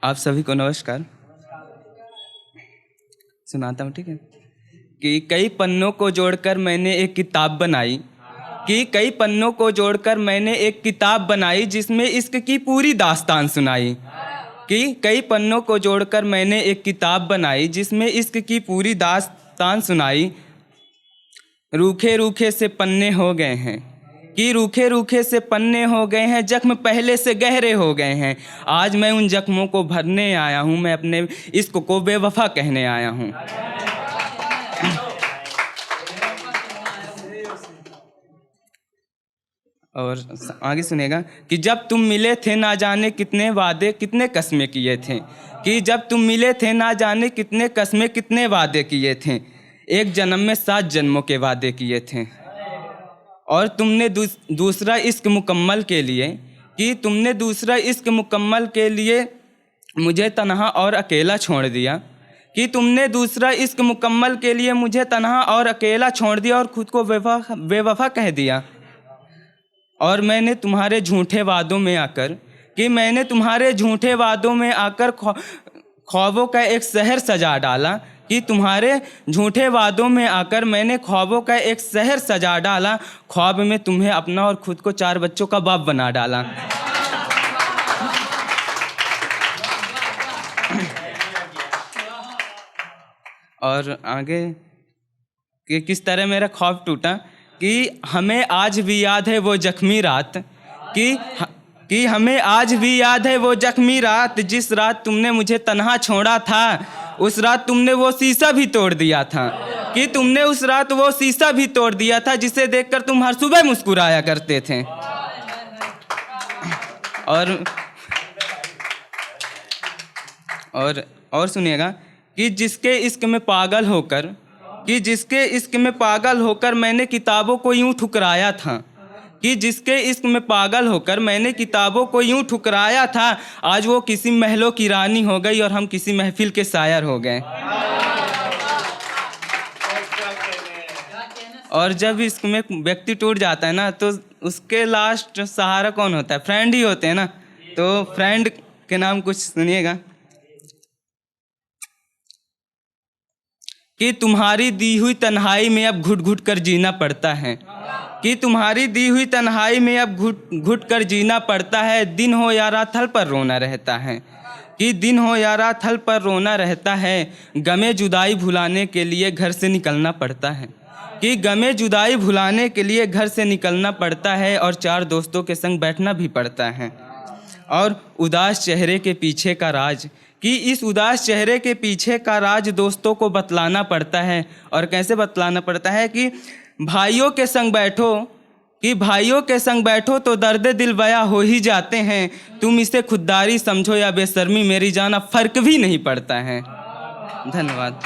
आप सभी को नमस्कार। सुनाता हूँ, ठीक है। कि कई पन्नों को जोड़कर मैंने एक किताब बनाई, कि कई पन्नों को जोड़कर मैंने एक किताब बनाई जिसमें इश्क की पूरी दास्तान सुनाई। कि कई पन्नों को जोड़कर मैंने एक किताब बनाई जिसमें इश्क की पूरी दास्तान सुनाई। रूखे रूखे से पन्ने हो गए हैं, कि रूखे रूखे से पन्ने हो गए हैं, जख्म पहले से गहरे हो गए हैं। आज मैं उन जख्मों को भरने आया हूँ, मैं अपने इश्क को बेवफा कहने आया हूँ। और आगे सुनेगा कि जब तुम मिले थे ना जाने कितने वादे कितने कस्में किए थे। कि जब तुम मिले थे ना जाने कितने कस्में कितने वादे किए थे। एक जन्म में 7 जन्मों के वादे किए थे। और तुमने दूसरा इश्क मुकम्मल के लिए, कि तुमने दूसरा इश्क मुकम्मल के लिए मुझे तन्हा और अकेला छोड़ दिया। कि तुमने दूसरा इश्क मुकम्मल के लिए मुझे तन्हा और अकेला छोड़ दिया और खुद को बेवफा कह दिया। और मैंने तुम्हारे झूठे वादों में आकर, कि मैंने तुम्हारे झूठे वादों में आकर ख्वाबों का एक शहर सजा डाला। कि तुम्हारे झूठे वादों में आकर मैंने ख्वाबों का एक शहर सजा डाला। ख्वाब में तुम्हें अपना और खुद को 4 बच्चों का बाप बना डाला। और आगे कि किस तरह मेरा ख्वाब टूटा। कि हमें आज भी याद है वो जख्मी रात, कि हमें आज भी याद है वो जख्मी रात, जिस रात तुमने मुझे तन्हा छोड़ा था। उस रात तुमने वो शीशा भी तोड़ दिया था। कि तुमने उस रात वो शीशा भी तोड़ दिया था जिसे देखकर तुम हर सुबह मुस्कुराया करते थे। और सुनिएगा कि जिसके इश्क में पागल होकर, कि जिसके इश्क में पागल होकर मैंने किताबों को यूं ठुकराया था। कि जिसके इश्क में पागल होकर मैंने किताबों को यूं ठुकराया था, आज वो किसी महलों की रानी हो गई और हम किसी महफिल के शायर हो गए। और जब इश्क में व्यक्ति टूट जाता है ना, तो उसके लास्ट सहारा कौन होता है? फ्रेंड ही होते हैं ना। तो फ्रेंड के नाम कुछ सुनिएगा। कि तुम्हारी दी हुई तन्हाई में अब घुट घुट कर जीना पड़ता है। कि तुम्हारी दी हुई तन्हाई में अब घुट घुट कर जीना पड़ता है। दिन हो या रात थल पर रोना रहता है। कि दिन हो या रात थल पर रोना रहता है। गमे जुदाई भुलाने के लिए घर से निकलना पड़ता है। कि गमे जुदाई भुलाने के लिए घर से निकलना पड़ता है और 4 दोस्तों के संग बैठना भी पड़ता है। और उदास चेहरे के पीछे का राज, कि इस उदास चेहरे के पीछे का राज दोस्तों को बतलाना पड़ता है। और कैसे बतलाना पड़ता है? कि भाइयों के संग बैठो, कि भाइयों के संग बैठो तो दर्द दिल बया हो ही जाते हैं। तुम इसे खुददारी समझो या बेशर्मी मेरी जान, अब फर्क भी नहीं पड़ता है। धन्यवाद।